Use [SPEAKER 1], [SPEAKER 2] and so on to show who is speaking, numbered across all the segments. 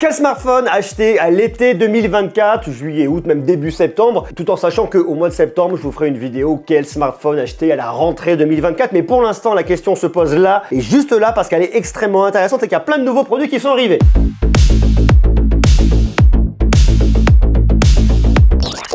[SPEAKER 1] Quel smartphone acheter à l'été 2024, juillet, août, même début septembre, tout en sachant qu'au mois de septembre, je vous ferai une vidéo quel smartphone acheter à la rentrée 2024. Mais pour l'instant, la question se pose là, et juste là, parce qu'elle est extrêmement intéressante et qu'il y a plein de nouveaux produits qui sont arrivés.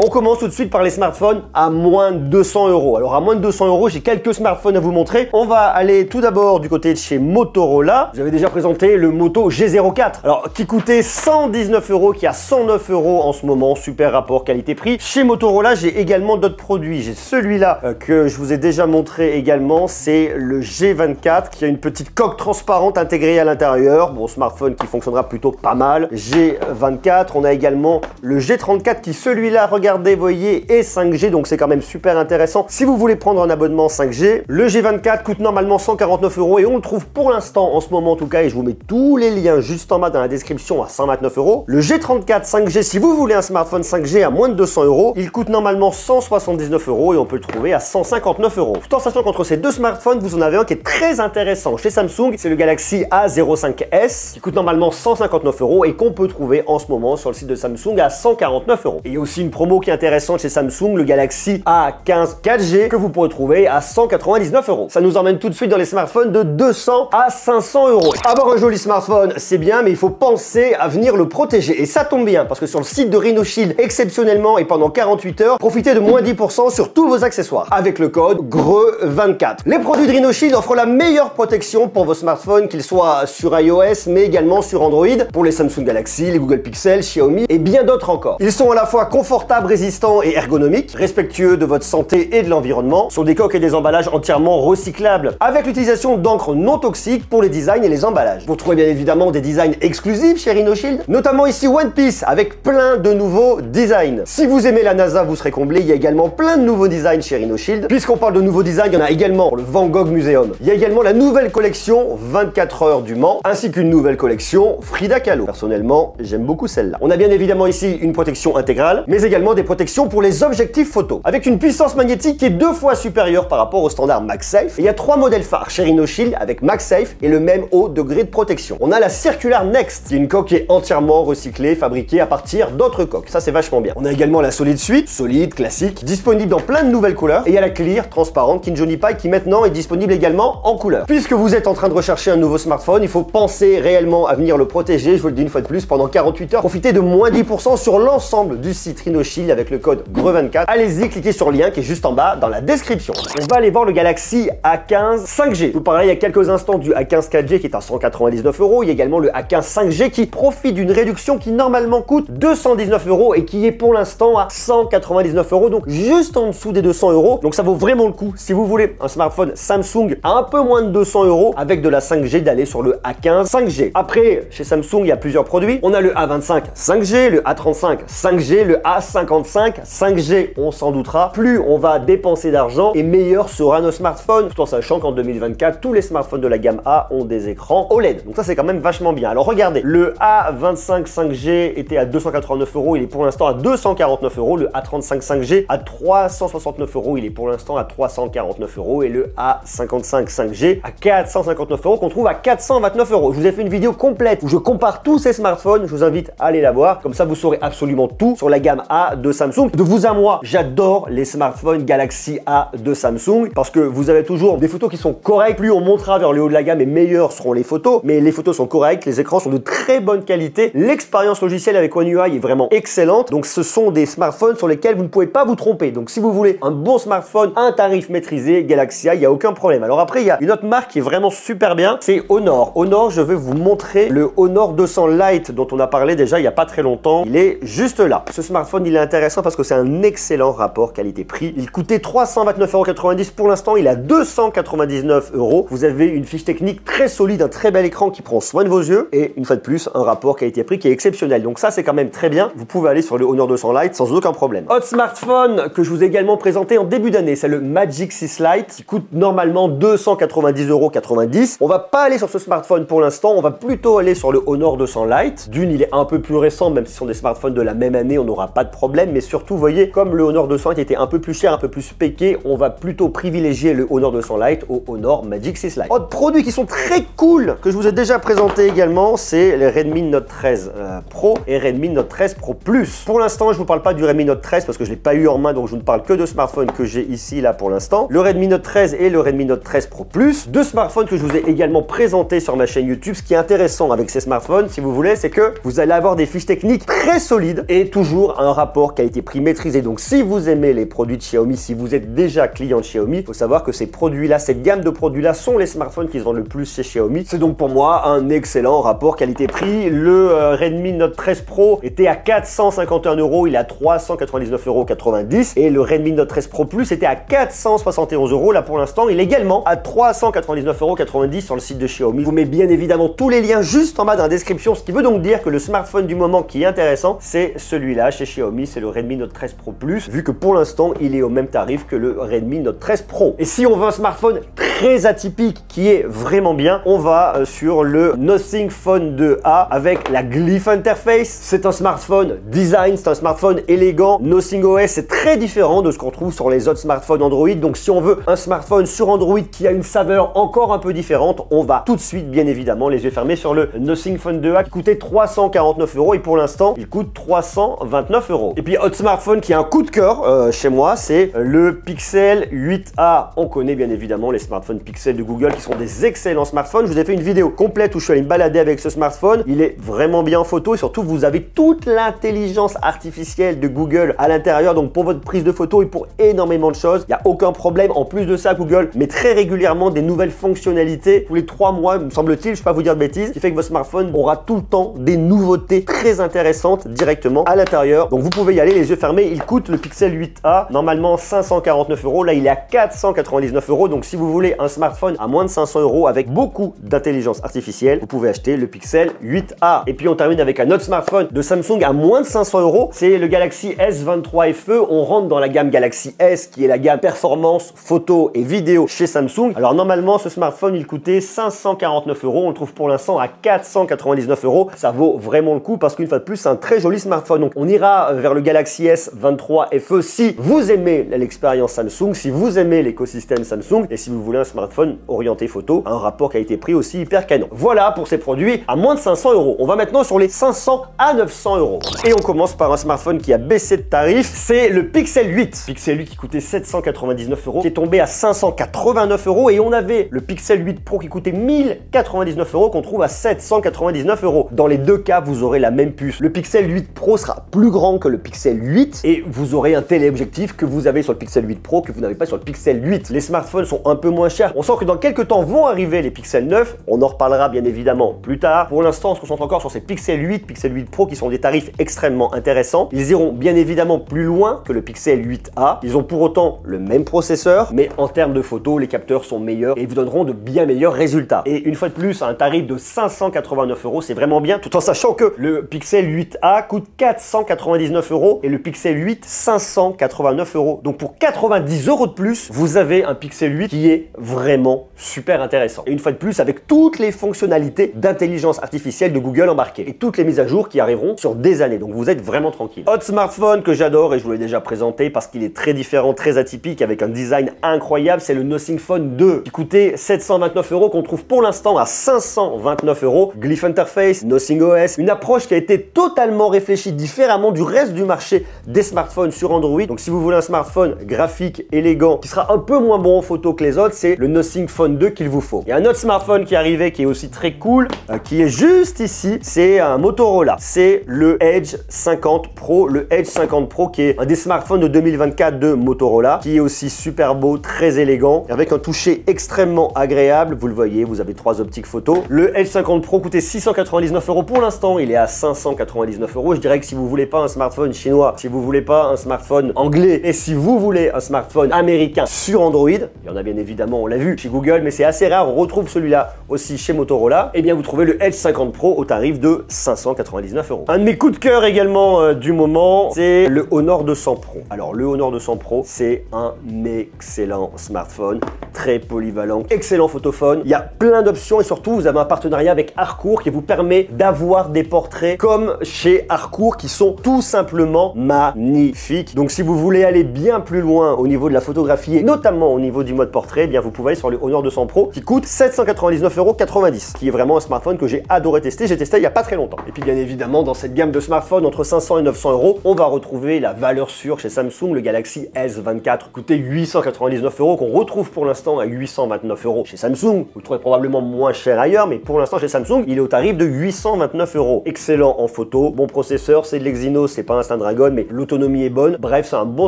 [SPEAKER 1] On commence tout de suite par les smartphones à moins de 200 €. Alors à moins de 200 €, j'ai quelques smartphones à vous montrer. On va aller tout d'abord du côté de chez Motorola. Vous avez déjà présenté le Moto G04. Alors qui coûtait 119 €, qui a 109 € en ce moment. Super rapport qualité-prix. Chez Motorola, j'ai également d'autres produits. J'ai celui-là que je vous ai déjà montré également. C'est le G24 qui a une petite coque transparente intégrée à l'intérieur. Bon, smartphone qui fonctionnera plutôt pas mal. G24. On a également le G34 qui, celui-là, regardez, voyez, est 5G, donc c'est quand même super intéressant si vous voulez prendre un abonnement 5G. Le G24 coûte normalement 149 € et on le trouve pour l'instant, en ce moment en tout cas, et je vous mets tous les liens juste en bas dans la description, à 129 €. Le G34 5G, si vous voulez un smartphone 5G à moins de 200 €, il coûte normalement 179 € et on peut le trouver à 159 €. Tout en sachant qu'entre ces deux smartphones, vous en avez un qui est très intéressant chez Samsung, c'est le Galaxy A05s, qui coûte normalement 159 € et qu'on peut trouver en ce moment sur le site de Samsung à 149 €. Et il y a aussi une promo qui est intéressante chez Samsung, le Galaxy A15 4G que vous pourrez trouver à 199 €. Ça nous emmène tout de suite dans les smartphones de 200 à 500 €. Avoir un joli smartphone, c'est bien, mais il faut penser à venir le protéger. Et ça tombe bien, parce que sur le site de Rhinoshield, exceptionnellement et pendant 48 heures, profitez de moins 10% sur tous vos accessoires avec le code GREU24. Les produits de Rhinoshield offrent la meilleure protection pour vos smartphones, qu'ils soient sur iOS, mais également sur Android, pour les Samsung Galaxy, les Google Pixel, Xiaomi et bien d'autres encore. Ils sont à la fois confortables, résistants et ergonomiques, respectueux de votre santé et de l'environnement, sur des coques et des emballages entièrement recyclables, avec l'utilisation d'encre non toxique pour les designs et les emballages. Vous trouvez bien évidemment des designs exclusifs chez Rhinoshield, notamment ici One Piece, avec plein de nouveaux designs. Si vous aimez la NASA, vous serez comblé, il y a également plein de nouveaux designs chez Rhinoshield. Puisqu'on parle de nouveaux designs, il y en a également pour le Van Gogh Museum. Il y a également la nouvelle collection 24 heures du Mans, ainsi qu'une nouvelle collection Frida Kahlo. Personnellement, j'aime beaucoup celle-là. On a bien évidemment ici une protection intégrale, mais également des protections pour les objectifs photo, avec une puissance magnétique qui est 2 fois supérieure par rapport au standard MagSafe. Et il y a 3 modèles phares chez Rhinoshield avec MagSafe et le même haut degré de protection. On a la Circular Next, qui est une coque qui est entièrement recyclée, fabriquée à partir d'autres coques. Ça, c'est vachement bien. On a également la Solid Suite, solide, classique, disponible dans plein de nouvelles couleurs. Et il y a la Clear, transparente, qui ne jaunit pas et qui maintenant est disponible également en couleur. Puisque vous êtes en train de rechercher un nouveau smartphone, il faut penser réellement à venir le protéger. Je vous le dis une fois de plus, pendant 48 heures, profitez de moins 10% sur l'ensemble du site Rhinoshield avec le code GREU24. Allez-y, cliquez sur le lien qui est juste en bas dans la description. On va aller voir le Galaxy A15 5G. Je vous parlais il y a quelques instants du A15 4G qui est à 199 €. Il y a également le A15 5G qui profite d'une réduction qui normalement coûte 219 € et qui est pour l'instant à 199 €, donc juste en dessous des 200 €. Donc ça vaut vraiment le coup, si vous voulez un smartphone Samsung à un peu moins de 200 € avec de la 5G, d'aller sur le A15 5G. Après, chez Samsung, il y a plusieurs produits. On a le A25 5G, le A35 5G, le A55 5G, on s'en doutera. Plus on va dépenser d'argent et meilleur sera nos smartphones, tout en sachant qu'en 2024, tous les smartphones de la gamme A ont des écrans OLED. Donc ça, c'est quand même vachement bien. Alors regardez, le A25 5G était à 289 €, il est pour l'instant à 249 €. Le A35 5G à 369 €, il est pour l'instant à 349 € et le A55 5G à 459 € qu'on trouve à 429 €. Je vous ai fait une vidéo complète où je compare tous ces smartphones, je vous invite à aller la voir, comme ça vous saurez absolument tout sur la gamme A de Samsung. De vous à moi, j'adore les smartphones Galaxy A de Samsung parce que vous avez toujours des photos qui sont correctes. Plus on montera vers le haut de la gamme et meilleures seront les photos, mais les photos sont correctes, les écrans sont de très bonne qualité, l'expérience logicielle avec One UI est vraiment excellente. Donc ce sont des smartphones sur lesquels vous ne pouvez pas vous tromper. Donc si vous voulez un bon smartphone à un tarif maîtrisé, Galaxy A, il n'y a aucun problème. Alors après, il y a une autre marque qui est vraiment super bien, c'est Honor. Honor, je vais vous montrer le Honor 200 Lite dont on a parlé déjà il n'y a pas très longtemps. Il est juste là. Ce smartphone, il est intéressant parce que c'est un excellent rapport qualité-prix. Il coûtait 329,90 € pour l'instant, il est à 299 €. Vous avez une fiche technique très solide, un très bel écran qui prend soin de vos yeux et une fois de plus, un rapport qualité-prix qui est exceptionnel. Donc ça, c'est quand même très bien. Vous pouvez aller sur le Honor 200 Lite sans aucun problème. Autre smartphone que je vous ai également présenté en début d'année, c'est le Magic 6 Lite qui coûte normalement 290,90 €. On va pas aller sur ce smartphone pour l'instant, on va plutôt aller sur le Honor 200 Lite. D'une, il est un peu plus récent, même si ce sont des smartphones de la même année, on n'aura pas de problème. mais surtout, vous voyez, comme le Honor 200 était un peu plus cher, un peu plus spéqué, on va plutôt privilégier le Honor 200 Lite au Honor Magic 6 Lite. Autres produits qui sont très cool, que je vous ai déjà présenté également, c'est les Redmi Note 13 Pro et Redmi Note 13 Pro Plus. Pour l'instant, je ne vous parle pas du Redmi Note 13 parce que je ne l'ai pas eu en main, donc je ne parle que de smartphones que j'ai ici, là, pour l'instant. Le Redmi Note 13 et le Redmi Note 13 Pro Plus. Deux smartphones que je vous ai également présentés sur ma chaîne YouTube. Ce qui est intéressant avec ces smartphones, si vous voulez, c'est que vous allez avoir des fiches techniques très solides et toujours un rapport qualité-prix maîtrisé. Donc, si vous aimez les produits de Xiaomi, si vous êtes déjà client de Xiaomi, il faut savoir que ces produits-là, cette gamme de produits-là sont les smartphones qui se vendent le plus chez Xiaomi. C'est donc pour moi un excellent rapport qualité-prix. Le Redmi Note 13 Pro était à 451 €, il est à 399,90 € et le Redmi Note 13 Pro Plus était à 471 €. Là pour l'instant, il est également à 399,90 € sur le site de Xiaomi. Je vous mets bien évidemment tous les liens juste en bas dans la description, ce qui veut donc dire que le smartphone du moment qui est intéressant, c'est celui-là chez Xiaomi, c'est le Redmi Note 13 Pro Plus, vu que pour l'instant, il est au même tarif que le Redmi Note 13 Pro. Et si on veut un smartphone très atypique qui est vraiment bien, on va sur le Nothing Phone 2A avec la Glyph Interface. C'est un smartphone design, c'est un smartphone élégant. Nothing OS, c'est très différent de ce qu'on trouve sur les autres smartphones Android. Donc si on veut un smartphone sur Android qui a une saveur encore un peu différente, on va tout de suite, bien évidemment, les yeux fermés sur le Nothing Phone 2A qui coûtait 349 € et pour l'instant, il coûte 329 €. Et puis, autre smartphone qui a un coup de cœur chez moi, c'est le Pixel 8A. On connaît bien évidemment les smartphones Pixel de Google qui sont des excellents smartphones. Je vous ai fait une vidéo complète où je suis allé me balader avec ce smartphone. Il est vraiment bien en photo et surtout, vous avez toute l'intelligence artificielle de Google à l'intérieur. Donc, pour votre prise de photo et pour énormément de choses, il n'y a aucun problème. En plus de ça, Google met très régulièrement des nouvelles fonctionnalités. Tous les 3 mois, me semble-t-il, je ne vais pas vous dire de bêtises, ce qui fait que votre smartphone aura tout le temps des nouveautés très intéressantes directement à l'intérieur. Donc, vous pouvez y aller les yeux fermés. Il coûte le Pixel 8A, normalement 549 €. Là, il est à 499 €. Donc, si vous voulez un smartphone à moins de 500 € avec beaucoup d'intelligence artificielle, vous pouvez acheter le Pixel 8A. Et puis, on termine avec un autre smartphone de Samsung à moins de 500 €. C'est le Galaxy S23 FE. On rentre dans la gamme Galaxy S, qui est la gamme performance, photo et vidéo chez Samsung. Alors, normalement, ce smartphone, il coûtait 549 €. On le trouve pour l'instant à 499 €. Ça vaut vraiment le coup parce qu'une fois de plus, c'est un très joli smartphone. Donc, on ira vers le Galaxy S23 FE si vous aimez l'expérience Samsung, si vous aimez l'écosystème Samsung et si vous voulez un smartphone orienté photo, un rapport qualité-prix aussi hyper canon. Voilà pour ces produits à moins de 500 €. On va maintenant sur les 500 à 900 €. Et on commence par un smartphone qui a baissé de tarif, c'est le Pixel 8. Pixel 8 qui coûtait 799 €, qui est tombé à 589 € et on avait le Pixel 8 Pro qui coûtait 1099 € qu'on trouve à 799 €. Dans les deux cas, vous aurez la même puce. Le Pixel 8 Pro sera plus grand que le Pixel 8 et vous aurez un téléobjectif que vous avez sur le Pixel 8 Pro que vous n'avez pas sur le Pixel 8. Les smartphones sont un peu moins chers. On sent que dans quelques temps vont arriver les Pixel 9. On en reparlera bien évidemment plus tard. Pour l'instant, on se concentre encore sur ces Pixel 8, Pixel 8 Pro qui sont des tarifs extrêmement intéressants. Ils iront bien évidemment plus loin que le Pixel 8A. Ils ont pour autant le même processeur, mais en termes de photos, les capteurs sont meilleurs et vous donneront de bien meilleurs résultats. Et une fois de plus, à un tarif de 589 €, c'est vraiment bien, tout en sachant que le Pixel 8A coûte 499 € et le Pixel 8 589 €. Donc pour 90 € de plus, vous avez un Pixel 8 qui est vraiment super intéressant. Et une fois de plus, avec toutes les fonctionnalités d'intelligence artificielle de Google embarquées et toutes les mises à jour qui arriveront sur des années. Donc vous êtes vraiment tranquille. Autre smartphone que j'adore et je vous l'ai déjà présenté parce qu'il est très différent, très atypique avec un design incroyable, c'est le Nothing Phone 2 qui coûtait 729 € qu'on trouve pour l'instant à 529 €. Glyph Interface, Nothing OS, une approche qui a été totalement réfléchie différemment du reste du marché des smartphones sur Android. Donc si vous voulez un smartphone graphique, élégant, qui sera un peu moins bon en photo que les autres, c'est le Nothing Phone 2 qu'il vous faut. Il y a un autre smartphone qui est arrivé qui est aussi très cool, qui est juste ici, c'est un Motorola. C'est le Edge 50 Pro, le Edge 50 Pro qui est un des smartphones de 2024 de Motorola, qui est aussi super beau, très élégant, avec un toucher extrêmement agréable. Vous le voyez, vous avez 3 optiques photo. Le Edge 50 Pro coûtait 699 € pour l'instant, il est à 599 €. Je dirais que si vous voulez pas un smartphone chinois, si vous voulez pas un smartphone anglais et si vous voulez un smartphone américain sur Android, il y en a bien évidemment, on l'a vu chez Google, mais c'est assez rare, on retrouve celui-là aussi chez Motorola, et bien vous trouvez le Edge 50 Pro au tarif de 599 €. Un de mes coups de cœur également du moment, c'est le Honor 200 Pro. Alors le Honor 200 Pro, c'est un excellent smartphone, très polyvalent, excellent photophone. Il y a plein d'options et surtout vous avez un partenariat avec Harcourt qui vous permet d'avoir des portraits comme chez Harcourt qui sont tout simplement absolument magnifique. Donc si vous voulez aller bien plus loin au niveau de la photographie et notamment au niveau du mode portrait, eh bien vous pouvez aller sur le Honor 200 Pro qui coûte 799,90 €, qui est vraiment un smartphone que j'ai adoré tester. J'ai testé il y a pas très longtemps. Et puis bien évidemment, dans cette gamme de smartphones entre 500 et 900 €, on va retrouver la valeur sûre chez Samsung, le Galaxy S24, coûté 899 €, qu'on retrouve pour l'instant à 829 € chez Samsung. Vous le trouvez probablement moins cher ailleurs, mais pour l'instant chez Samsung, il est au tarif de 829 €. Excellent en photo, bon processeur, c'est de l'Exynos, c'est pas un Snapdragon, mais l'autonomie est bonne. Bref, c'est un bon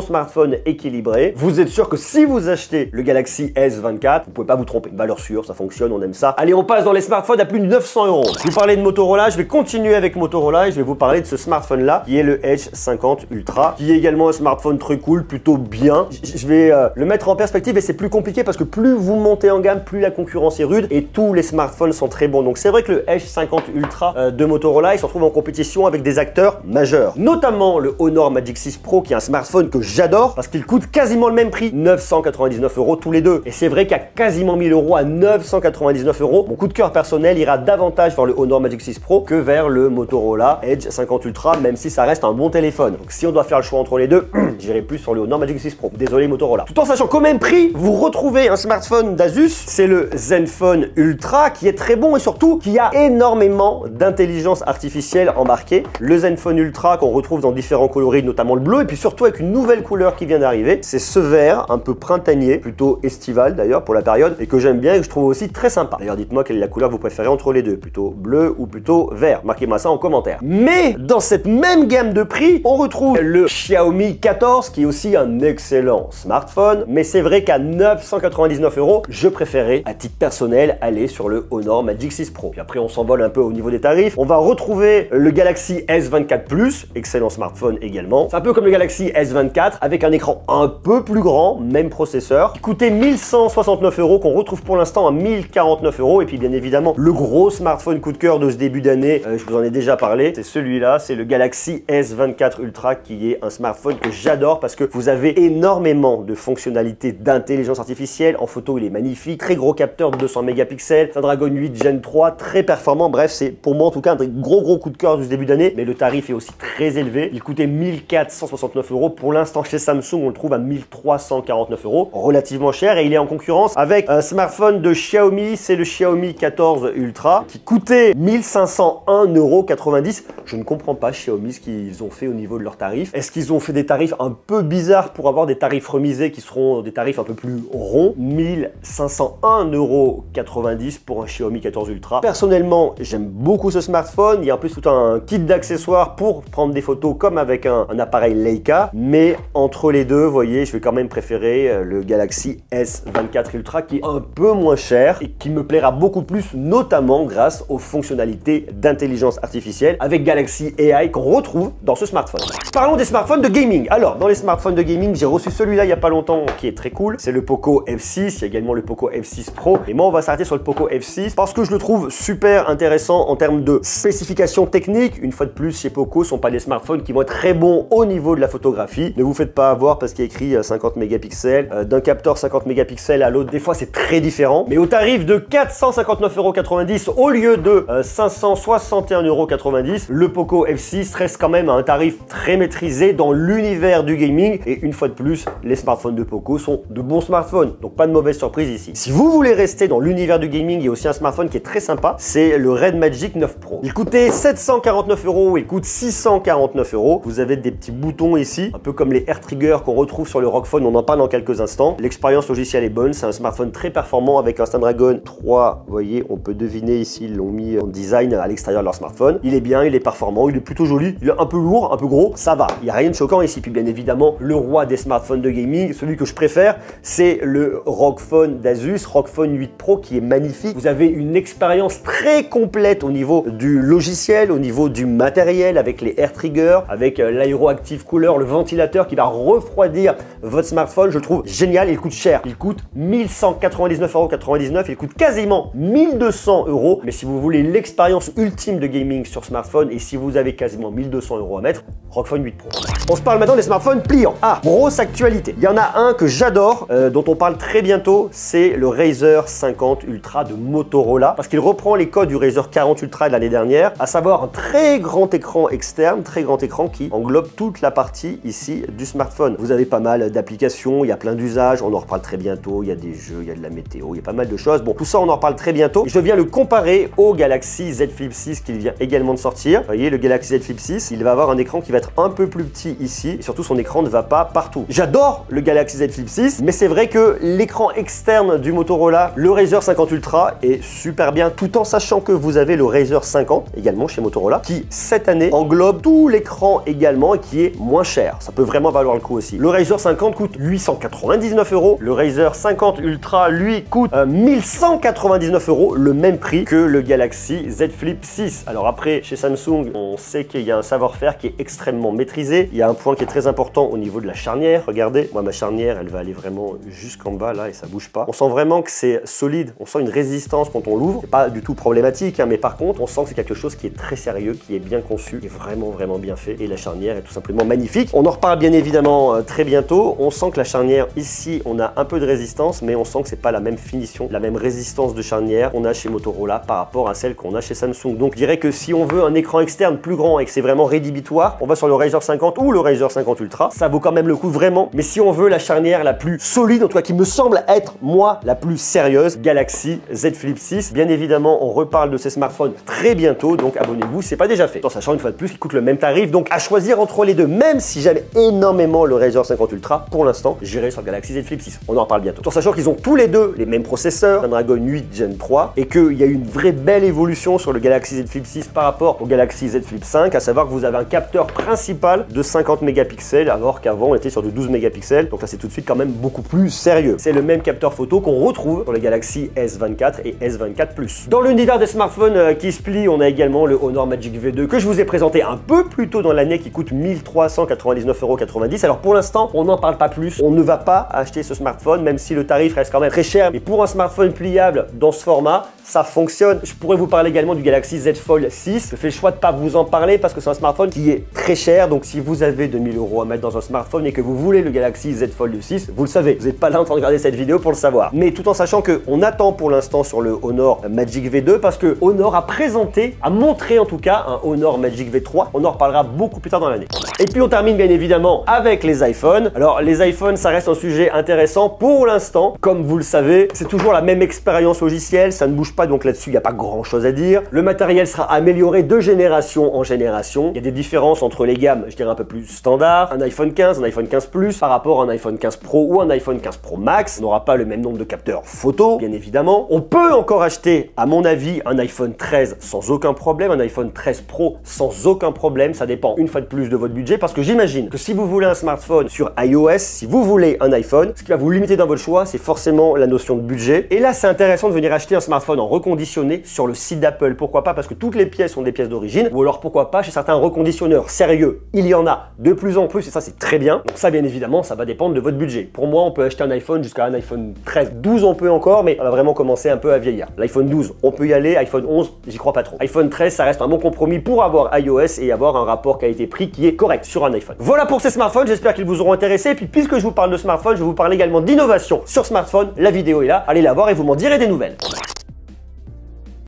[SPEAKER 1] smartphone équilibré. Vous êtes sûr que si vous achetez le Galaxy S24, vous pouvez pas vous tromper. Valeur sûre, ça fonctionne, on aime ça. Allez, on passe dans les smartphones à plus de 900 €. Je vous parlais de Motorola, je vais continuer avec Motorola et je vais vous parler de ce smartphone-là, qui est le Edge 50 Ultra, qui est également un smartphone très cool, plutôt bien. Je vais le mettre en perspective et c'est plus compliqué parce que plus vous montez en gamme, plus la concurrence est rude et tous les smartphones sont très bons. Donc c'est vrai que le Edge 50 Ultra de Motorola, il se retrouve en compétition avec des acteurs majeurs, notamment le Honor Magic 6 Pro, qui est un smartphone que j'adore parce qu'il coûte quasiment le même prix, 999 € tous les deux. Et c'est vrai qu'à quasiment 1000 € à 999 €, mon coup de cœur personnel ira davantage vers le Honor Magic 6 Pro que vers le Motorola Edge 50 Ultra, même si ça reste un bon téléphone. Donc si on doit faire le choix entre les deux, j'irai plus sur le Honor Magic 6 Pro. Désolé Motorola. Tout en sachant qu'au même prix, vous retrouvez un smartphone d'Asus, c'est le Zenfone Ultra, qui est très bon et surtout qui a énormément d'intelligence artificielle embarquée. Le Zenfone Ultra qu'on retrouve dans différents coloris, notamment le bleu, et puis surtout avec une nouvelle couleur qui vient d'arriver, c'est ce vert un peu printanier, plutôt estival d'ailleurs pour la période, et que j'aime bien et que je trouve aussi très sympa. D'ailleurs dites-moi quelle est la couleur que vous préférez entre les deux, plutôt bleu ou plutôt vert, marquez-moi ça en commentaire. Mais dans cette même gamme de prix, on retrouve le Xiaomi 14 qui est aussi un excellent smartphone, mais c'est vrai qu'à 999 €, je préférais à titre personnel aller sur le Honor Magic 6 Pro. Puis après on s'envole un peu au niveau des tarifs, on va retrouver le Galaxy S24 Plus, excellent smartphone également. C'est un peu comme le Galaxy S24 avec un écran un peu plus grand, même processeur, qui coûtait 1169 € qu'on retrouve pour l'instant à 1049 €. Et puis bien évidemment le gros smartphone coup de cœur de ce début d'année, je vous en ai déjà parlé, c'est celui-là, c'est le Galaxy S24 Ultra, qui est un smartphone que j'adore parce que vous avez énormément de fonctionnalités d'intelligence artificielle. En photo il est magnifique, très gros capteur de 200 mégapixels, Snapdragon 8 Gen 3, très performant. Bref, c'est pour moi en tout cas un gros coup de cœur de ce début d'année, mais le tarif est aussi très élevé. Il coûtait 1469 €, pour l'instant chez Samsung on le trouve à 1349 €, relativement cher, et il est en concurrence avec un smartphone de Xiaomi, c'est le Xiaomi 14 Ultra, qui coûtait 1501,90 €. Je ne comprends pas Xiaomi ce qu'ils ont fait au niveau de leurs tarifs. Est-ce qu'ils ont fait des tarifs un peu bizarres pour avoir des tarifs remisés qui seront des tarifs un peu plus ronds? 1501,90 € pour un Xiaomi 14 Ultra. Personnellement, j'aime beaucoup ce smartphone. Il y a en plus tout un kit d'accessoires pour prendre des photos comme avec un appareil Leica, mais entre les deux, vous voyez, je vais quand même préférer le Galaxy S24 Ultra, qui est un peu moins cher et qui me plaira beaucoup plus, notamment grâce aux fonctionnalités d'intelligence artificielle avec Galaxy AI qu'on retrouve dans ce smartphone. Parlons des smartphones de gaming. Alors, dans les smartphones de gaming, j'ai reçu celui-là il n'y a pas longtemps qui est très cool. C'est le Poco F6, il y a également le Poco F6 Pro. Et moi, on va s'arrêter sur le Poco F6 parce que je le trouve super intéressant en termes de spécifications techniques. Une fois de plus, chez Poco, ce ne sont pas des smartphones qui vont être très bons au niveau de la photographie. Ne vous faites pas avoir parce qu'il y a écrit 50 mégapixels. D'un capteur 50 mégapixels à l'autre, des fois, c'est très différent. Mais au tarif de 459,90 € au lieu de 561,90 €, le Poco F6 reste quand même à un tarif très maîtrisé dans l'univers du gaming. Et une fois de plus, les smartphones de Poco sont de bons smartphones. Donc pas de mauvaise surprise ici. Si vous voulez rester dans l'univers du gaming, il y a aussi un smartphone qui est très sympa. C'est le Red Magic 9 Pro. Il coûtait 749 €, il coûte 649 €. Vous avez des petits boutons ici, un peu comme les Air Trigger qu'on retrouve sur le ROG Phone. On en parle dans quelques instants. L'expérience logicielle est bonne. C'est un smartphone très performant avec un Snapdragon 3. Vous voyez, on peut deviner ici, ils l'ont mis en design à l'extérieur de leur smartphone. Il est bien, il est performant, il est plutôt joli. Il est un peu lourd, un peu gros. Ça va. Il n'y a rien de choquant ici. Puis bien évidemment, le roi des smartphones de gaming, celui que je préfère, c'est le ROG Phone d'Asus, ROG Phone 8 Pro, qui est magnifique. Vous avez une expérience très complète au niveau du logiciel, au niveau du matériel, avec les Air Trigger, avec l'Aeroactive Cooler, le ventilateur qui va refroidir votre smartphone. Je le trouve génial. Il coûte cher. Il coûte 1199,99 €. Il coûte quasiment 1200 €. Mais si vous voulez l'expérience ultime de gaming sur smartphone et si vous avez quasiment 1200 € à mettre, ROG Phone 8 Pro. On se parle maintenant des smartphones pliants. Ah, grosse actualité. Il y en a un que j'adore, dont on parle très bientôt, c'est le Razer 50 Ultra de Motorola, parce qu'il reprend les codes du Razer 40 Ultra de l'année dernière, à savoir un très grand écran externe, très grand écran qui qui englobe toute la partie ici du smartphone. Vous avez pas mal d'applications, il y a plein d'usages, on en reparle très bientôt, il y a des jeux, il y a de la météo, il y a pas mal de choses. Bon, tout ça on en reparle très bientôt. Je viens le comparer au Galaxy Z Flip 6 qui vient également de sortir. Vous voyez, le Galaxy Z Flip 6, il va avoir un écran qui va être un peu plus petit ici, et surtout son écran ne va pas partout. J'adore le Galaxy Z Flip 6, mais c'est vrai que l'écran externe du Motorola, le Razr 50 Ultra, est super bien, tout en sachant que vous avez le Razr 50 également chez Motorola, qui cette année englobe tout l'écran également et qui est moins cher. Ça peut vraiment valoir le coup aussi. Le Razr 50 coûte 899 €, le Razr 50 Ultra lui coûte 1199 €, le même prix que le Galaxy Z Flip 6. Alors après, chez Samsung, on sait qu'il y a un savoir-faire qui est extrêmement maîtrisé. Il y a un point qui est très important au niveau de la charnière. Regardez, moi ma charnière, elle va aller vraiment jusqu'en bas là et ça bouge pas. On sent vraiment que c'est solide, on sent une résistance quand on l'ouvre. C'est pas du tout problématique, hein, mais par contre, on sent que c'est quelque chose qui est très sérieux, qui est bien conçu, qui est vraiment bien fait. Et la charnière est tout simplement magnifique. On en reparle bien évidemment très bientôt. On sent que la charnière ici, on a un peu de résistance, mais on sent que c'est pas la même finition, la même résistance de charnière qu'on a chez Motorola par rapport à celle qu'on a chez Samsung. Donc je dirais que si on veut un écran externe plus grand et que c'est vraiment rédhibitoire, on va sur le Razr 50 ou le Razr 50 Ultra. Ça vaut quand même le coup vraiment. Mais si on veut la charnière la plus solide, en tout cas qui me semble être moi la plus sérieuse, Galaxy Z Flip 6. Bien évidemment, on reparle de ces smartphones très bientôt, donc abonnez-vous si c'est pas déjà fait. En sachant une fois de plus qu'ils coûtent le même tarif, donc à choisir entre les deux, même si j'aime énormément le Razr 50 Ultra, pour l'instant, j'irai sur le Galaxy Z Flip 6. On en reparle bientôt. En sachant qu'ils ont tous les deux les mêmes processeurs, Snapdragon 8 Gen 3, et qu'il y a une vraie belle évolution sur le Galaxy Z Flip 6 par rapport au Galaxy Z Flip 5, à savoir que vous avez un capteur principal de 50 mégapixels, alors qu'avant on était sur du 12 mégapixels, donc là c'est tout de suite quand même beaucoup plus sérieux. C'est le même capteur photo qu'on retrouve sur les Galaxy S24 et S24 Plus. Dans l'univers des smartphones qui se plient, on a également le Honor Magic V2 que je vous ai présenté un peu plus tôt dans l'année, qui coûte 1399,90 €. Alors pour l'instant, on n'en parle pas plus. On ne va pas acheter ce smartphone, même si le tarif reste quand même très cher. Mais pour un smartphone pliable dans ce format, ça fonctionne. Je pourrais vous parler également du Galaxy Z Fold 6. Je fais le choix de ne pas vous en parler parce que c'est un smartphone qui est très cher. Donc si vous avez 2000 € à mettre dans un smartphone et que vous voulez le Galaxy Z Fold 6, vous le savez. Vous n'êtes pas là en train de regarder cette vidéo pour le savoir. Mais tout en sachant qu'on attend pour l'instant sur le Honor Magic V2 parce que Honor a présenté, a montré en tout cas un Honor Magic V3. On en reparlera beaucoup plus tard dans l'année. Et puis on termine bien évidemment avec les iPhones. Alors les iPhones, ça reste un sujet intéressant pour l'instant. Comme vous le savez, c'est toujours la même expérience logicielle, ça ne bouge pas, donc là-dessus il n'y a pas grand chose à dire. Le matériel sera amélioré de génération en génération. Il y a des différences entre les gammes, je dirais un peu plus standard. Un iPhone 15, un iPhone 15 Plus par rapport à un iPhone 15 Pro ou un iPhone 15 Pro Max. On n'aura pas le même nombre de capteurs photo, bien évidemment. On peut encore acheter, à mon avis, un iPhone 13 sans aucun problème, un iPhone 13 Pro sans aucun problème. Ça dépend une fois de plus de votre budget, parce que j'imagine que si vous voulez un smartphone sur iOS, si vous voulez un iPhone, ce qui va vous limiter dans votre choix, c'est forcément la notion de budget. Et là, c'est intéressant de venir acheter un smartphone en reconditionné sur le site d'Apple. Pourquoi pas? Parce que toutes les pièces sont des pièces d'origine. Ou alors pourquoi pas chez certains reconditionneurs sérieux. Il y en a de plus en plus et ça, c'est très bien. Donc ça, bien évidemment, ça va dépendre de votre budget. Pour moi, on peut acheter un iPhone jusqu'à un iPhone 13, 12, on peut encore, mais on va vraiment commencer un peu à vieillir. L'iPhone 12, on peut y aller. iPhone 11, j'y crois pas trop. iPhone 13, ça reste un bon compromis pour avoir iOS et avoir un rapport qualité-prix qui est correct sur un iPhone. Voilà pour ces smartphones, j'espère qu'ils vous auront intéressé. Et puis puisque je vous parle de smartphone, je vais vous parler également d'innovation sur smartphone. La vidéo est là, allez la voir et vous m'en direz des nouvelles.